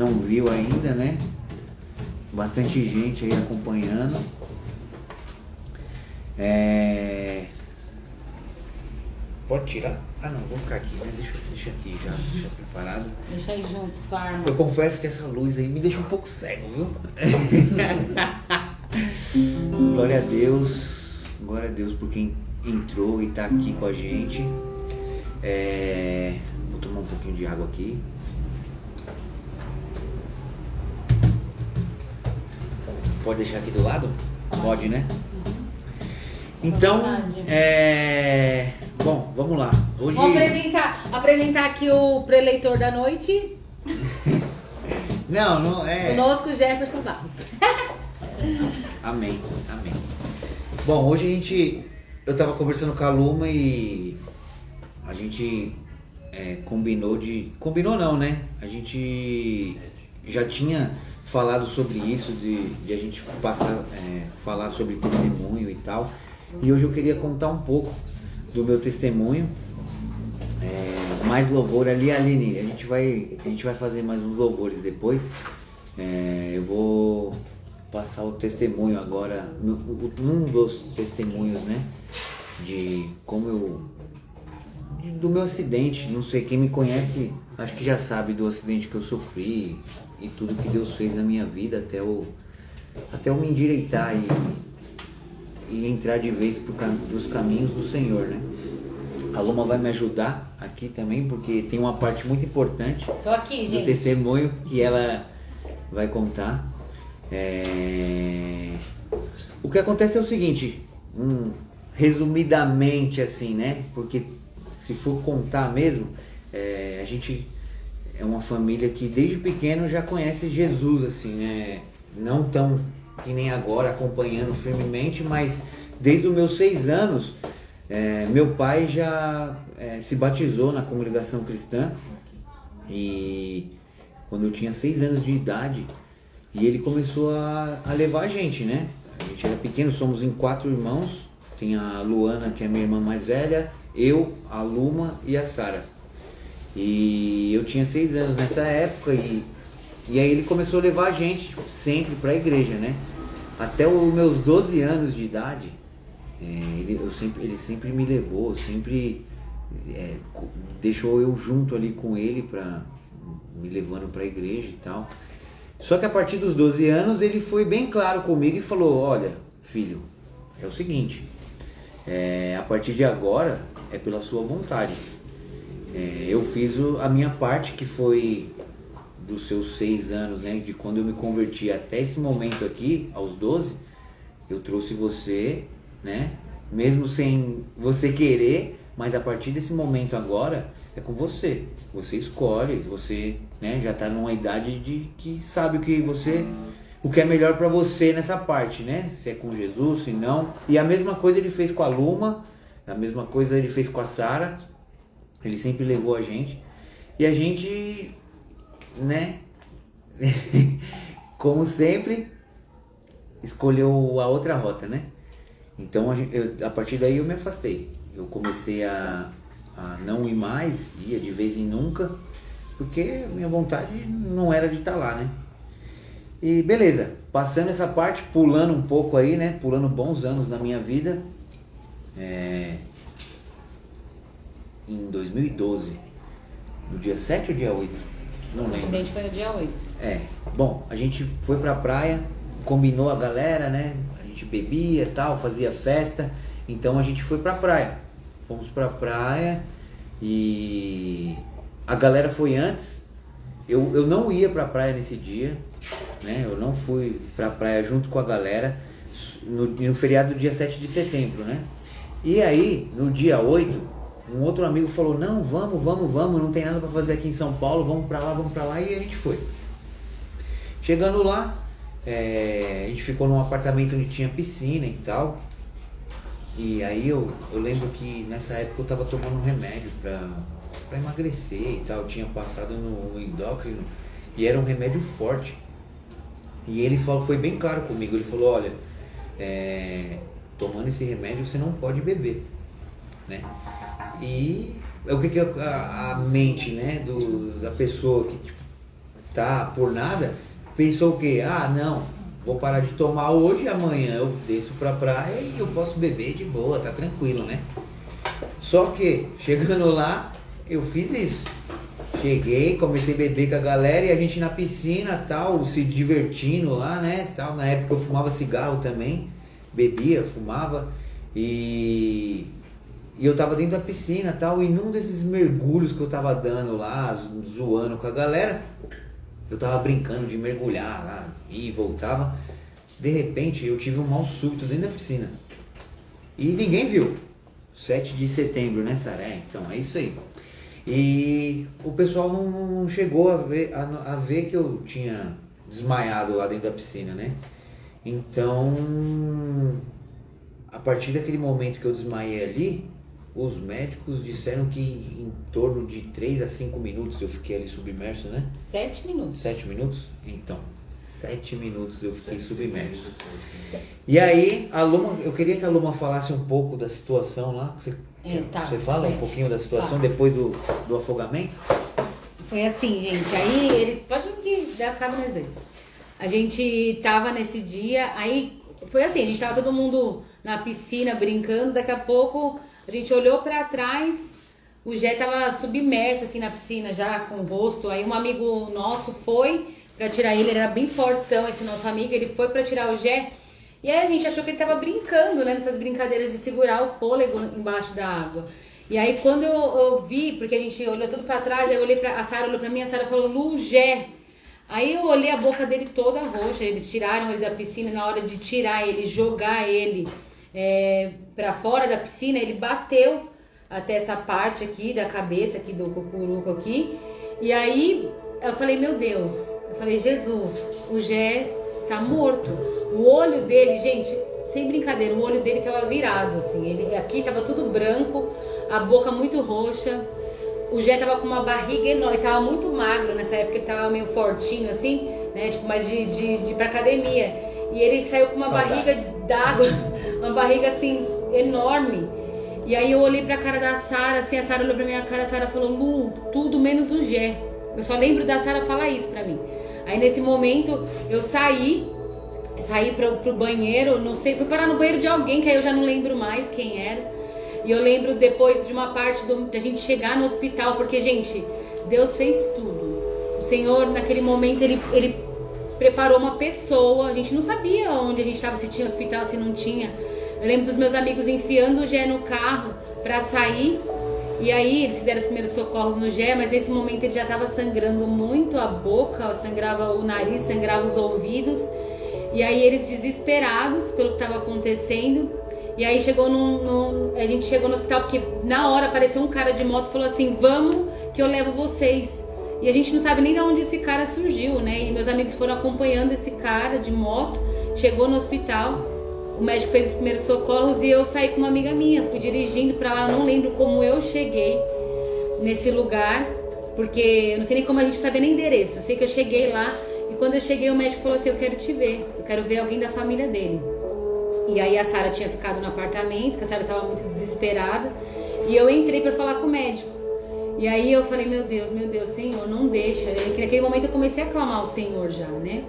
Não viu ainda, né? Bastante gente aí acompanhando. Pode tirar? Ah não, vou ficar aqui, né? Deixa aqui já, deixa preparado. Deixa aí junto, tua arma. Eu confesso que essa luz aí me deixa um pouco cego, viu? Glória a Deus por quem entrou e tá aqui com a gente. Vou tomar um pouquinho de água aqui. Pode deixar aqui do lado? Pode, né? Então, bom, vamos lá. Hoje... Vou apresentar aqui o preleitor da noite. Não é... Conosco, Jefferson Barros. Amém. Bom, hoje eu tava conversando com a Luma e a gente combinou não, né? A gente já tinha falado sobre isso, de a gente falar sobre testemunho e tal. E hoje eu queria contar um pouco do meu testemunho. Mais louvor ali, Aline, a gente vai fazer mais uns louvores depois. Eu vou passar o testemunho agora, um dos testemunhos, né? De como do meu acidente. Não sei, quem me conhece acho que já sabe do acidente que eu sofri e tudo que Deus fez na minha vida até eu me endireitar e entrar de vez pros caminhos do Senhor, né? A Luma vai me ajudar aqui também, porque tem uma parte muito importante Tô aqui, do gente. testemunho que ela vai contar. O que acontece é o seguinte, resumidamente assim, né? Porque se for contar mesmo, a gente é uma família que desde pequeno já conhece Jesus, assim, né? Não tão que nem agora acompanhando firmemente, mas desde os meus 6 anos, meu pai já se batizou na congregação cristã, e quando eu tinha 6 anos de idade, e ele começou a levar a gente, né? A gente era pequeno, somos em 4 irmãos, tem a Luana, que é a minha irmã mais velha, eu, a Luma e a Sara. E eu tinha 6 anos nessa época, e aí ele começou a levar a gente sempre para a igreja, né? Até os meus 12 anos de idade, ele sempre me levou, sempre deixou eu junto ali com ele, me levando para a igreja e tal. Só que a partir dos 12 anos ele foi bem claro comigo e falou: olha, filho, é o seguinte, a partir de agora é pela sua vontade. Eu fiz a minha parte, que foi dos seus 6 anos, né, de quando eu me converti até esse momento aqui, aos 12, eu trouxe você, né, mesmo sem você querer, mas a partir desse momento agora é com você. Você escolhe, você, né, já está numa idade de que sabe o que é melhor para você nessa parte, né? Se é com Jesus, se não. E a mesma coisa ele fez com a Luma, a mesma coisa ele fez com a Sara. Ele sempre levou a gente. E a gente, né, como sempre, escolheu a outra rota, né? Então a partir daí eu me afastei. Eu comecei a não ir mais, ia de vez em nunca, porque minha vontade não era de estar lá, né? E beleza, passando essa parte, pulando um pouco aí, né? Pulando bons anos na minha vida. Em 2012, no dia 7 ou dia 8? Não lembro. O acidente foi no dia 8. Bom, a gente foi pra praia, combinou a galera, né? A gente bebia e tal, fazia festa. Então a gente foi pra praia. Fomos pra praia e a galera foi antes. Eu não ia pra praia nesse dia, né? Eu não fui pra praia junto com a galera no feriado do dia 7 de setembro, né? E aí, no dia 8, um outro amigo falou: não, vamos, não tem nada pra fazer aqui em São Paulo, vamos pra lá, e a gente foi. Chegando lá, a gente ficou num apartamento onde tinha piscina e tal. E aí eu lembro que nessa época eu tava tomando um remédio pra emagrecer e tal, eu tinha passado no endócrino e era um remédio forte. E ele foi bem claro comigo, ele falou: olha, tomando esse remédio você não pode beber, né? E o que a mente, né, da pessoa que tipo, tá por nada, pensou o quê? Ah, não, vou parar de tomar hoje, amanhã eu desço pra praia e eu posso beber de boa, tá tranquilo, né? Só que, chegando lá, eu fiz isso. Cheguei, comecei a beber com a galera e a gente na piscina, tal, se divertindo lá, né, tal. Na época eu fumava cigarro também, bebia, fumava e eu tava dentro da piscina, tal, e num desses mergulhos que eu tava dando lá, zoando com a galera, eu tava brincando de mergulhar lá e voltava. De repente eu tive um mal súbito dentro da piscina e ninguém viu. 7 de setembro, né, Saré? Então é isso aí. E o pessoal não chegou a ver que eu tinha desmaiado lá dentro da piscina, né? Então, a partir daquele momento que eu desmaiei ali, os médicos disseram que em torno de 3 a 5 minutos eu fiquei ali submerso, né? 7 minutos. 7 minutos? Então, 7 minutos eu fiquei submerso. E aí, a Luma, eu queria que a Luma falasse um pouco da situação lá. Você fala um pouquinho da situação depois do afogamento? Foi assim, gente. Aí ele. Pode que dá cabo nós dois. A gente tava nesse dia, aí foi assim, a gente tava todo mundo na piscina brincando, daqui a pouco a gente olhou pra trás, o Jé tava submerso assim na piscina já com o rosto, aí um amigo nosso foi pra tirar ele era bem fortão esse nosso amigo, ele foi pra tirar o Jé, e aí a gente achou que ele tava brincando, né, nessas brincadeiras de segurar o fôlego embaixo da água. E aí quando eu vi, porque a gente olhou tudo pra trás, aí eu olhei a Sara olhou pra mim, a Sara falou, Lu, Jé. Aí eu olhei a boca dele toda roxa, eles tiraram ele da piscina, na hora de tirar ele, jogar ele pra fora da piscina, ele bateu até essa parte aqui da cabeça, aqui do cucuruco aqui, e aí eu falei, meu Deus, eu falei, Jesus, o Jé tá morto. O olho dele, gente, sem brincadeira, o olho dele tava virado, assim, ele aqui tava tudo branco, a boca muito roxa. O Jé tava com uma barriga enorme, ele tava muito magro nessa época, ele tava meio fortinho assim, né, tipo, mais de ir pra academia. E ele saiu com uma barriga d'água, uma barriga assim, enorme. E aí eu olhei pra cara da Sara, assim, a Sara olhou pra minha cara, a Sara falou, Lu, tudo menos o Jé. Eu só lembro da Sara falar isso pra mim. Aí nesse momento eu saí pro banheiro, não sei, fui parar no banheiro de alguém, que aí eu já não lembro mais quem era. E eu lembro depois de uma parte da gente chegar no hospital, porque, gente, Deus fez tudo. O Senhor, naquele momento, ele preparou uma pessoa. A gente não sabia onde a gente estava, se tinha hospital, se não tinha. Eu lembro dos meus amigos enfiando o Jé no carro para sair. E aí eles fizeram os primeiros socorros no Jé, mas nesse momento ele já estava sangrando muito a boca, sangrava o nariz, sangrava os ouvidos. E aí eles desesperados pelo que estava acontecendo. E aí a gente chegou no hospital, porque na hora apareceu um cara de moto e falou assim, vamos que eu levo vocês. E a gente não sabe nem de onde esse cara surgiu, né? E meus amigos foram acompanhando esse cara de moto, chegou no hospital, o médico fez os primeiros socorros e eu saí com uma amiga minha, fui dirigindo pra lá, não lembro como eu cheguei nesse lugar, porque eu não sei nem como a gente sabia nem endereço, eu sei que eu cheguei lá e quando eu cheguei o médico falou assim, eu quero te ver, eu quero ver alguém da família dele. E aí a Sara tinha ficado no apartamento, que a Sara estava muito desesperada. E eu entrei para falar com o médico. E aí eu falei, meu Deus, Senhor, não deixa. E naquele momento eu comecei a clamar ao Senhor já, né?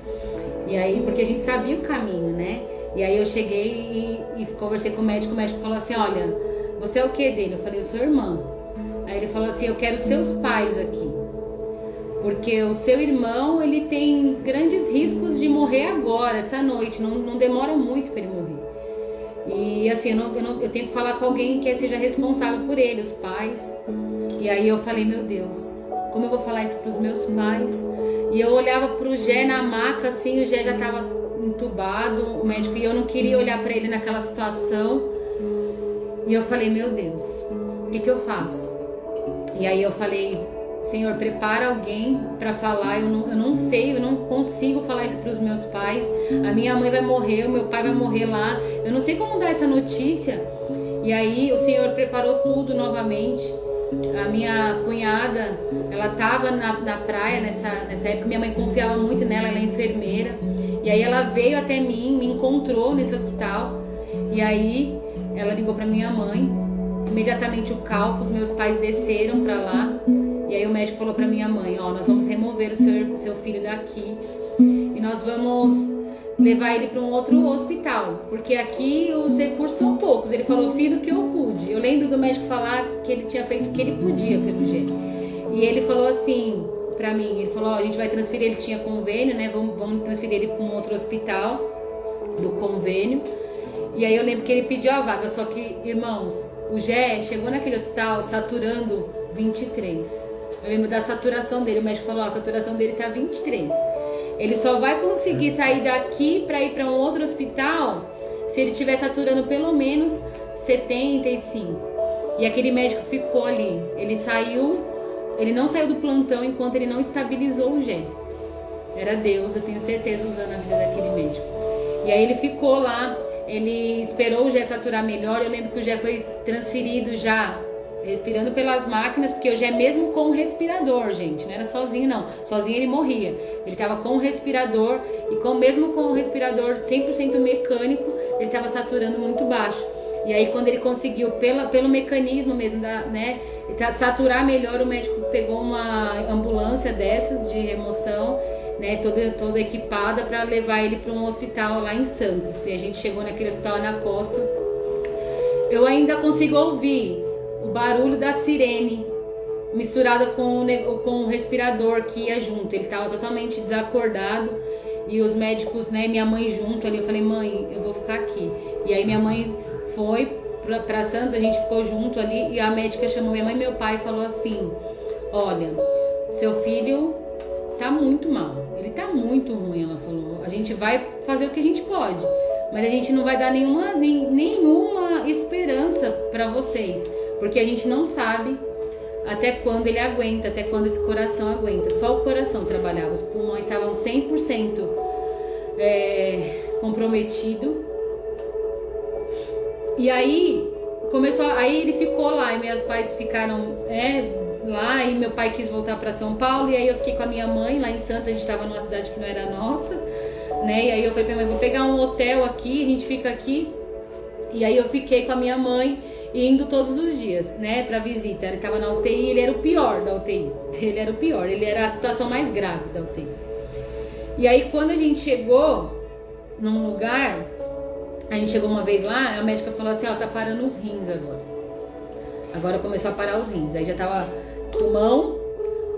E aí, porque a gente sabia o caminho, né? E aí eu cheguei e conversei com o médico falou assim, olha, você é o que dele? Eu falei, eu sou irmã. Aí ele falou assim, eu quero seus pais aqui. Porque o seu irmão, ele tem grandes riscos de morrer agora, essa noite. Não demora muito para ele morrer. E assim, eu tenho que falar com alguém que seja responsável por ele, os pais. E aí eu falei, meu Deus, como eu vou falar isso pros meus pais? E eu olhava pro Jé na maca, assim, o Jé já tava entubado, o médico, e eu não queria olhar pra ele naquela situação. E eu falei, meu Deus, o que eu faço? E aí eu falei, Senhor, prepara alguém para falar, eu não sei, eu não consigo falar isso para os meus pais, a minha mãe vai morrer, o meu pai vai morrer lá, eu não sei como dar essa notícia. E aí o Senhor preparou tudo novamente. A minha cunhada, ela estava na praia nessa época, minha mãe confiava muito nela, ela é enfermeira, e aí ela veio até mim, me encontrou nesse hospital, e aí ela ligou para minha mãe, imediatamente o Calco, os meus pais desceram para lá. E aí o médico falou pra minha mãe, ó, nós vamos remover o seu filho daqui e nós vamos levar ele para um outro hospital, porque aqui os recursos são poucos. Ele falou, fiz o que eu pude. Eu lembro do médico falar que ele tinha feito o que ele podia pelo jeito. E ele falou assim pra mim, ele falou, ó, a gente vai transferir, ele tinha convênio, né, vamos transferir ele para um outro hospital do convênio. E aí eu lembro que ele pediu a vaga, só que, irmãos, o Gé chegou naquele hospital saturando 23. Eu lembro da saturação dele, o médico falou, ó, a saturação dele tá 23. Ele só vai conseguir sair daqui para ir para um outro hospital se ele estiver saturando pelo menos 75. E aquele médico ficou ali. Ele não saiu do plantão enquanto ele não estabilizou o Gé. Era Deus, eu tenho certeza, usando a vida daquele médico. E aí ele ficou lá, ele esperou o Gé saturar melhor. Eu lembro que o Gé foi transferido já respirando pelas máquinas, porque eu já é mesmo com o respirador, gente, não era sozinho não, sozinho ele morria, ele tava com o respirador e mesmo com o respirador 100% mecânico, ele tava saturando muito baixo. E aí quando ele conseguiu, pelo mecanismo mesmo, saturar melhor, o médico pegou uma ambulância dessas de remoção, né, toda equipada para levar ele para um hospital lá em Santos. E a gente chegou naquele hospital na Costa, eu ainda consigo ouvir o barulho da sirene misturada com o respirador que ia junto. Ele estava totalmente desacordado e os médicos, né, minha mãe junto ali. Eu falei, mãe, eu vou ficar aqui. E aí minha mãe foi para Santos, a gente ficou junto ali e a médica chamou minha mãe e meu pai e falou assim, olha, seu filho tá muito mal, ele tá muito ruim, ela falou, a gente vai fazer o que a gente pode, mas a gente não vai dar nenhuma esperança para vocês, porque a gente não sabe até quando ele aguenta, até quando esse coração aguenta. Só o coração trabalhava, os pulmões estavam 100% comprometido. E aí aí ele ficou lá e meus pais ficaram lá e meu pai quis voltar para São Paulo e aí eu fiquei com a minha mãe lá em Santos. A gente estava numa cidade que não era nossa, né? E aí eu falei pra minha mãe, vou pegar um hotel aqui, a gente fica aqui. E aí eu fiquei com a minha mãe indo todos os dias, né, pra visita. Ele tava na UTI, ele era o pior da UTI. Ele era o pior, ele era a situação mais grave da UTI. E aí quando a gente chegou num lugar, a gente chegou uma vez lá, a médica falou assim, ó, tá parando os rins agora. Agora começou a parar os rins. Aí já tava pulmão,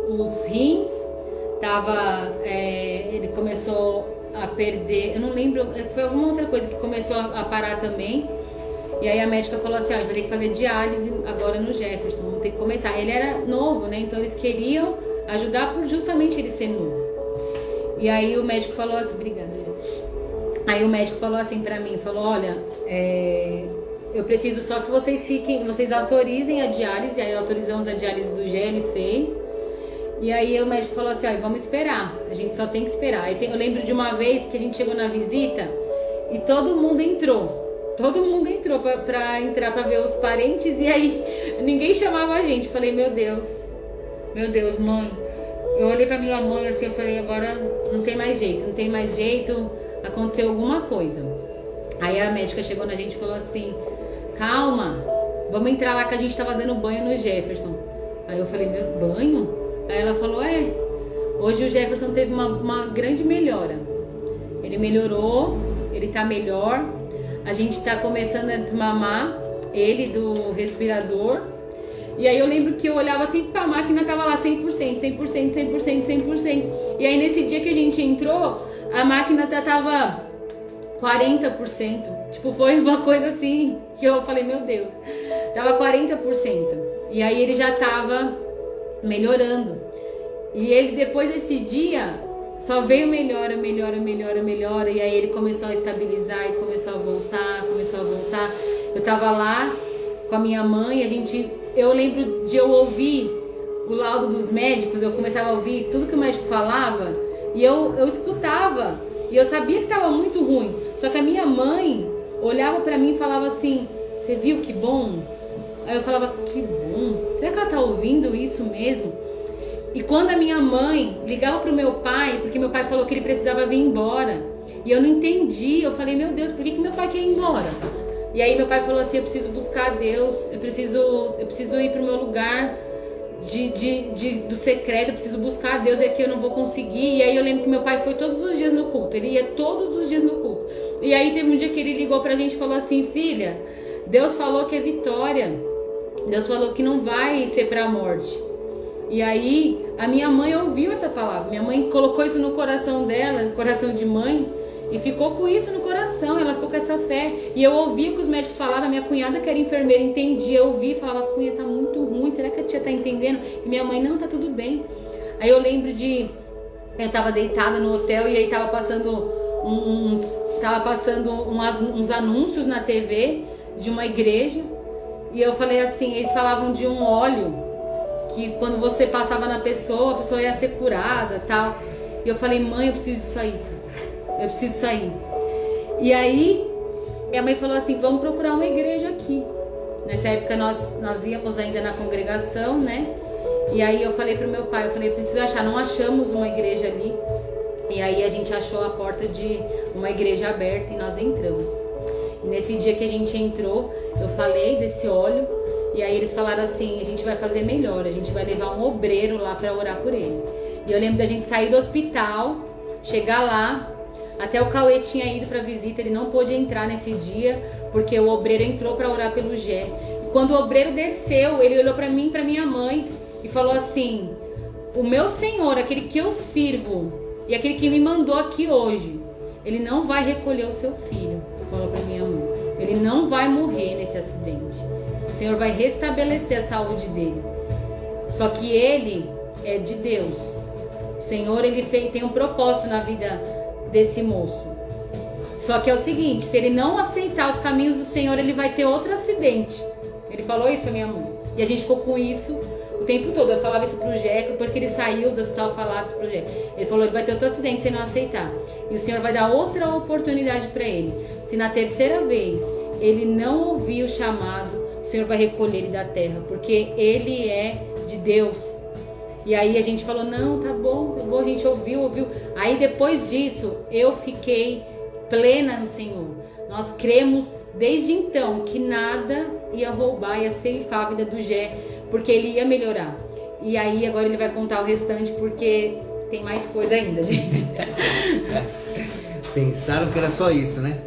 os rins, ele começou a perder, eu não lembro, foi alguma outra coisa que começou a parar também. E aí a médica falou assim, ó, a gente vai ter que fazer diálise agora no Jefferson, vamos ter que começar. Ele era novo, né, então eles queriam ajudar por justamente ele ser novo. E aí o médico falou assim, obrigada. Aí o médico falou assim pra mim, falou, olha, eu preciso só que vocês autorizem a diálise. Aí autorizamos a diálise do Gé, ele fez. E aí o médico falou assim, ó, vamos esperar, a gente só tem que esperar. Aí eu lembro de uma vez que a gente chegou na visita e todo mundo entrou pra entrar pra ver os parentes. E aí ninguém chamava a gente. Eu falei, meu Deus, mãe. Eu olhei pra minha mãe assim, eu falei, agora não tem mais jeito, aconteceu alguma coisa. Aí a médica chegou na gente e falou assim, calma, vamos entrar lá que a gente tava dando banho no Jefferson. Aí eu falei, meu, banho? Aí ela falou, hoje o Jefferson teve uma grande melhora. Ele melhorou, ele tá melhor. A gente tá começando a desmamar ele do respirador. E aí eu lembro que eu olhava assim pra máquina, tava lá 100%. E aí nesse dia que a gente entrou, a máquina tava 40%. Tipo, foi uma coisa assim que eu falei, meu Deus, tava 40%. E aí ele já tava melhorando. E ele, depois desse dia, só veio melhora. E aí ele começou a estabilizar e começou a voltar. Eu tava lá com a minha mãe, eu lembro de eu ouvir o laudo dos médicos, eu começava a ouvir tudo que o médico falava e eu escutava. E eu sabia que tava muito ruim. Só que a minha mãe olhava pra mim e falava assim, você viu que bom? Aí eu falava, que bom? Será que ela tá ouvindo isso mesmo? E quando a minha mãe ligava pro meu pai, porque meu pai falou que ele precisava vir embora, e eu não entendi, eu falei, meu Deus, por que meu pai quer ir embora? E aí meu pai falou assim, eu preciso buscar Deus, eu preciso ir pro meu lugar do secreto, eu preciso buscar a Deus e aqui eu não vou conseguir. E aí eu lembro que meu pai foi todos os dias no culto, ele ia todos os dias no culto. E aí teve um dia que ele ligou pra gente e falou assim: filha, Deus falou que é vitória, Deus falou que não vai ser pra morte. E aí a minha mãe ouviu essa palavra, minha mãe colocou isso no coração dela, no coração de mãe, e ficou com isso no coração, ela ficou com essa fé. E eu ouvia o que os médicos falavam, minha cunhada que era enfermeira entendia, eu ouvia e falava: cunha, tá muito ruim, será que a tia tá entendendo? E minha mãe: não, tá tudo bem. Aí eu lembro eu tava deitada no hotel e aí tava passando uns anúncios na TV de uma igreja. E eu falei assim, eles falavam de um óleo que quando você passava na pessoa, a pessoa ia ser curada, tal. E eu falei: mãe, eu preciso disso aí, cara. Eu preciso disso aí. E aí minha mãe falou assim: vamos procurar uma igreja aqui. Nessa época nós íamos ainda na congregação, né? E aí eu falei pro meu pai, eu falei: preciso achar. Não achamos uma igreja ali. E aí a gente achou a porta de uma igreja aberta e nós entramos. E nesse dia que a gente entrou, eu falei desse óleo. E aí eles falaram assim: a gente vai fazer melhor, a gente vai levar um obreiro lá para orar por ele. E eu lembro da gente sair do hospital, chegar lá. Até o Cauê tinha ido para visita, ele não pôde entrar nesse dia porque o obreiro entrou para orar pelo Gé. E quando o obreiro desceu, ele olhou para mim e para minha mãe e falou assim: o meu Senhor, aquele que eu sirvo e aquele que me mandou aqui hoje, ele não vai recolher o seu filho. Falou para minha mãe: ele não vai morrer nesse acidente, o Senhor vai restabelecer a saúde dele. Só que ele é de Deus. O Senhor, ele tem um propósito na vida desse moço. Só que é o seguinte: se ele não aceitar os caminhos do Senhor, ele vai ter outro acidente. Ele falou isso pra minha mãe. E a gente ficou com isso o tempo todo. Eu falava isso pro Jeco, depois que ele saiu do hospital, eu falava isso pro Jeco. Ele falou: ele vai ter outro acidente se ele não aceitar. E o Senhor vai dar outra oportunidade pra ele. Se na terceira vez ele não ouvir o chamado, o Senhor vai recolher ele da terra, porque ele é de Deus. E aí a gente falou: não, tá bom, a gente ouviu. Aí depois disso eu fiquei plena no Senhor. Nós cremos desde então que nada ia roubar, ia ceifar a vida do Gé, porque ele ia melhorar. E aí agora ele vai contar o restante, porque tem mais coisa ainda, gente. Pensaram que era só isso, né?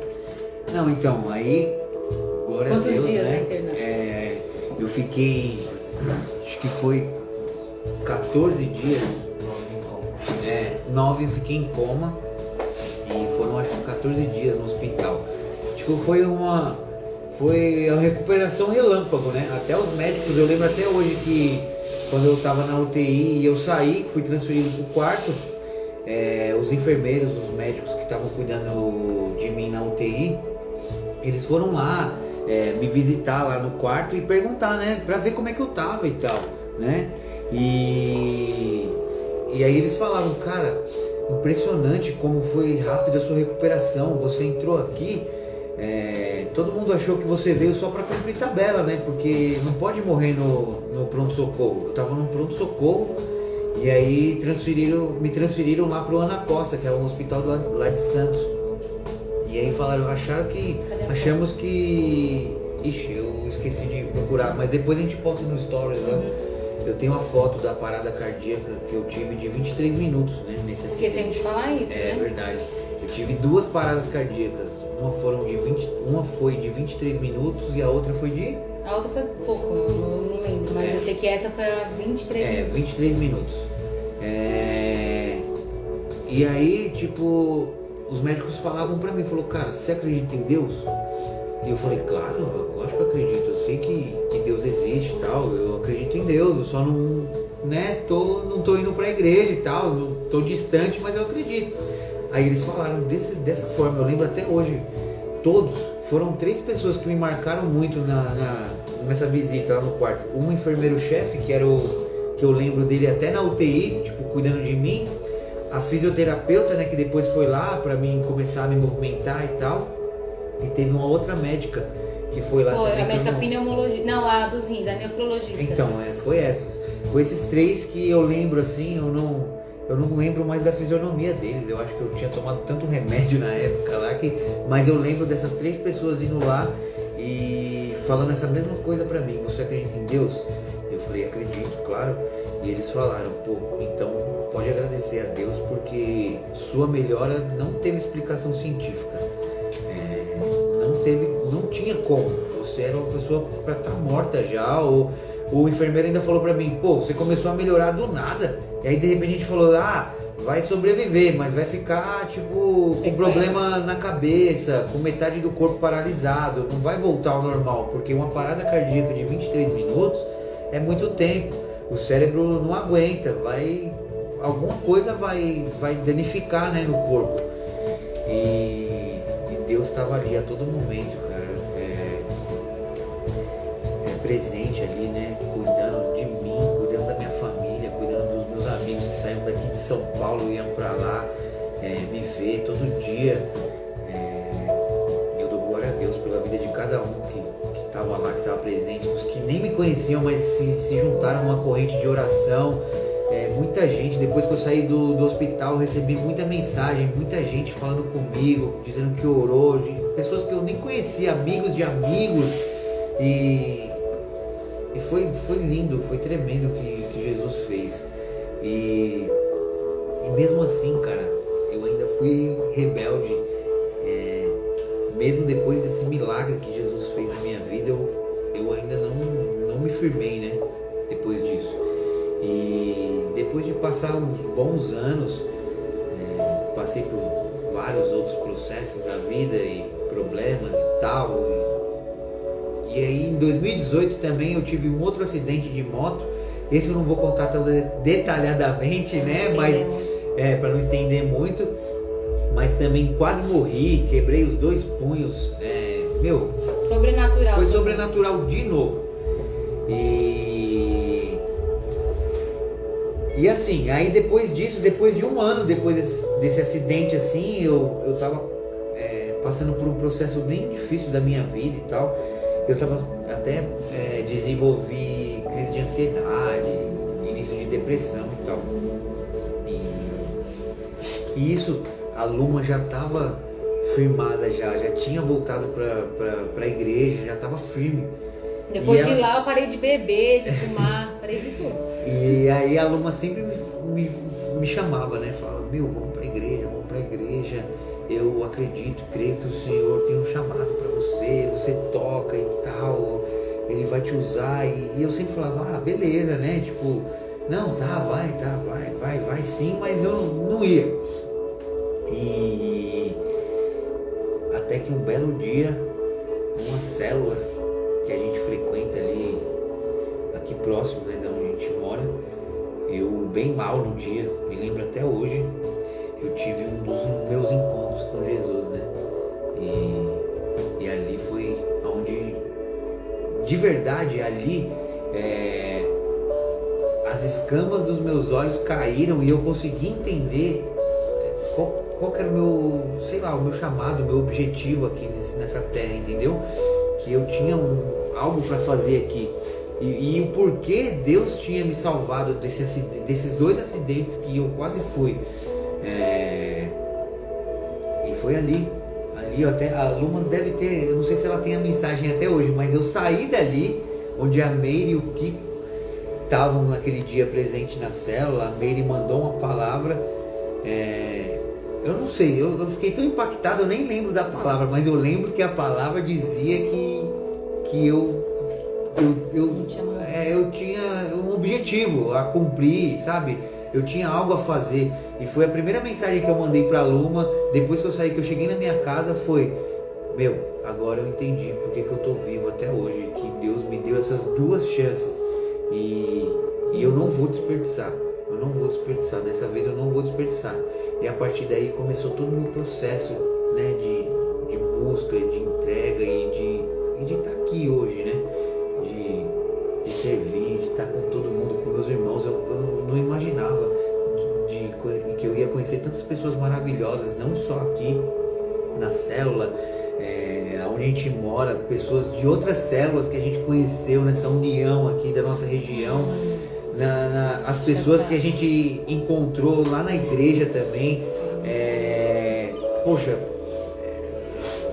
Não, então, aí, glória a Deus, dias, né? Eu fiquei, acho que foi 14 dias, 9 eu fiquei em coma e foram, acho que 14 dias no hospital. Tipo, foi a recuperação relâmpago, né? Até os médicos, eu lembro até hoje que quando eu tava na UTI e eu saí, fui transferido pro quarto, os enfermeiros, os médicos que estavam cuidando de mim na UTI, eles foram lá me visitar lá no quarto e perguntar, né? Pra ver como é que eu tava e tal, né? E aí eles falavam: cara, impressionante como foi rápida a sua recuperação, você entrou aqui, todo mundo achou que você veio só para cumprir tabela, né? Porque não pode morrer no pronto-socorro. Eu tava no pronto-socorro e aí me transferiram lá pro Ana Costa, que é um hospital lá de Santos. E aí achamos que... Ixi, eu esqueci de procurar, mas depois a gente posta no Stories lá. Eu tenho uma foto da parada cardíaca que eu tive de 23 minutos, né? Nesse acidente. Esquecemos de falar isso, né? É verdade. Eu tive 2 paradas cardíacas. Uma foi de 23 minutos e a outra foi de... A outra foi pouco, eu não lembro, mas eu sei que essa foi a 23 minutos. 23 minutos. E aí, tipo, os médicos falavam pra mim, falou: cara, você acredita em Deus? E eu falei: claro, lógico que eu acredito, eu sei que Deus existe e tal, eu acredito em Deus, eu só não tô indo pra igreja e tal, não tô distante, mas eu acredito. Aí eles falaram dessa forma, eu lembro até hoje, foram 3 pessoas que me marcaram muito nessa visita lá no quarto. Um enfermeiro-chefe, que era que eu lembro dele até na UTI, tipo, cuidando de mim. A fisioterapeuta, né, que depois foi lá pra mim começar a me movimentar e tal. E teve uma outra médica que foi lá também. A médica pneumologista, não, a dos rins, a nefrologista. Então, foi esses 3 que eu lembro, assim, eu não lembro mais da fisionomia deles. Eu acho que eu tinha tomado tanto remédio na época lá mas eu lembro dessas 3 pessoas indo lá e falando essa mesma coisa pra mim: você acredita em Deus? Eu falei: acredito. claro, e eles falaram, pô, então pode agradecer a Deus porque sua melhora não teve explicação científica. Não tinha como. Você era uma pessoa para estar morta já, ou o enfermeiro ainda falou para mim, pô, você começou a melhorar do nada, e aí de repente a gente falou, vai sobreviver, mas vai ficar tipo com problema na cabeça, com metade do corpo paralisado, não vai voltar ao normal, porque uma parada cardíaca de 23 minutos é muito tempo, o cérebro não aguenta, alguma coisa vai danificar, né, no corpo. E Deus estava ali a todo momento, cara, presente ali, né, cuidando de mim, cuidando da minha família, cuidando dos meus amigos que saíam daqui de São Paulo e iam pra lá me ver todo dia. Eu dou glória a Deus pela vida de cada um que estava lá, que estava presente, os que nem me conheciam, mas se juntaram numa corrente de oração. Muita gente, depois que eu saí do hospital, eu recebi muita mensagem, muita gente falando comigo, dizendo que orou, pessoas que eu nem conhecia, amigos de amigos, e foi lindo, foi tremendo o que Jesus fez. E mesmo assim, cara, eu ainda fui rebelde, mesmo depois desse milagre que Jesus fez na minha vida, eu ainda não me firmei, né, depois disso. E depois de passar uns bons anos, passei por vários outros processos da vida e problemas e tal. E aí em 2018 também eu tive um outro acidente de moto. Esse eu não vou contar tão detalhadamente, né? Mas para não estender muito. Mas também quase morri, quebrei os 2 punhos. Sobrenatural. Foi sobrenatural de novo. E assim, aí depois disso, depois de um ano depois desse acidente assim, eu tava passando por um processo bem difícil da minha vida e tal. Eu tava até desenvolvi crise de ansiedade, início de depressão e tal. E isso, a Luma já tava firmada, já tinha voltado pra a igreja, já tava firme. Depois de lá eu parei de beber, de fumar, parei de tudo. E aí a Luma sempre me chamava, né? Falava, vamos pra igreja, eu acredito, creio que o Senhor tem um chamado pra você toca e tal, Ele vai te usar. E eu sempre falava, beleza, né? Tipo, não, vai sim, mas eu não ia. E até que um belo dia, uma célula que a gente frequenta ali, aqui próximo, né, de onde a gente mora, eu bem mal no dia, me lembro até hoje, eu tive um dos meus encontros com Jesus, né, e ali foi onde, de verdade, ali, as escamas dos meus olhos caíram e eu consegui entender qual que era o meu, sei lá, o meu chamado, o meu objetivo aqui nessa terra, entendeu? Que eu tinha algo para fazer aqui e o porquê Deus tinha me salvado desses 2 acidentes que eu quase fui, e foi ali até a Luma deve ter, eu não sei se ela tem a mensagem até hoje, mas eu saí dali onde a Meire e o Kiko estavam naquele dia presente na célula. A Meire mandou uma palavra, eu não sei, eu fiquei tão impactado, eu nem lembro da palavra, mas eu lembro que a palavra dizia que eu tinha um objetivo a cumprir, sabe? Eu tinha algo a fazer. E foi a primeira mensagem que eu mandei pra Luma, depois que eu saí, que eu cheguei na minha casa, foi, agora eu entendi porque que eu tô vivo até hoje, que Deus me deu essas 2 chances. E eu não vou desperdiçar. Dessa vez eu não vou desperdiçar. E a partir daí começou todo o meu processo, né, de busca, de entrega e de estar aqui hoje, né, de servir, de estar com todo mundo, com meus irmãos. Eu não imaginava que eu ia conhecer tantas pessoas maravilhosas, não só aqui na célula, onde a gente mora, pessoas de outras células que a gente conheceu nessa união aqui da nossa região, as pessoas que a gente encontrou lá na igreja também. Poxa,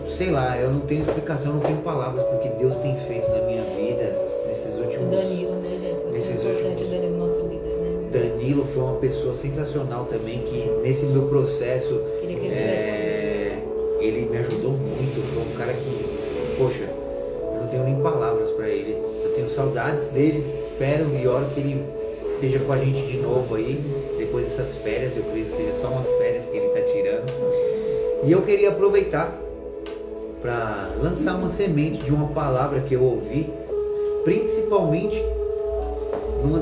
sei lá, eu não tenho explicação, não tenho palavras porque Deus tem feito na minha vida. nesses O últimos... Danilo, né, gente? Foi Nesses importante últimos- o Danilo, nosso líder, né? Danilo foi uma pessoa sensacional também, que nesse meu processo Queria que ele tivesse ele me ajudou muito. Foi um cara que, poxa, eu não tenho nem palavras para ele. Eu tenho saudades dele, espero e oro que ele esteja com a gente de novo aí, depois dessas férias. Eu creio que seja só umas férias que ele está tirando. E eu queria aproveitar para lançar uma semente de uma palavra que eu ouvi, principalmente numa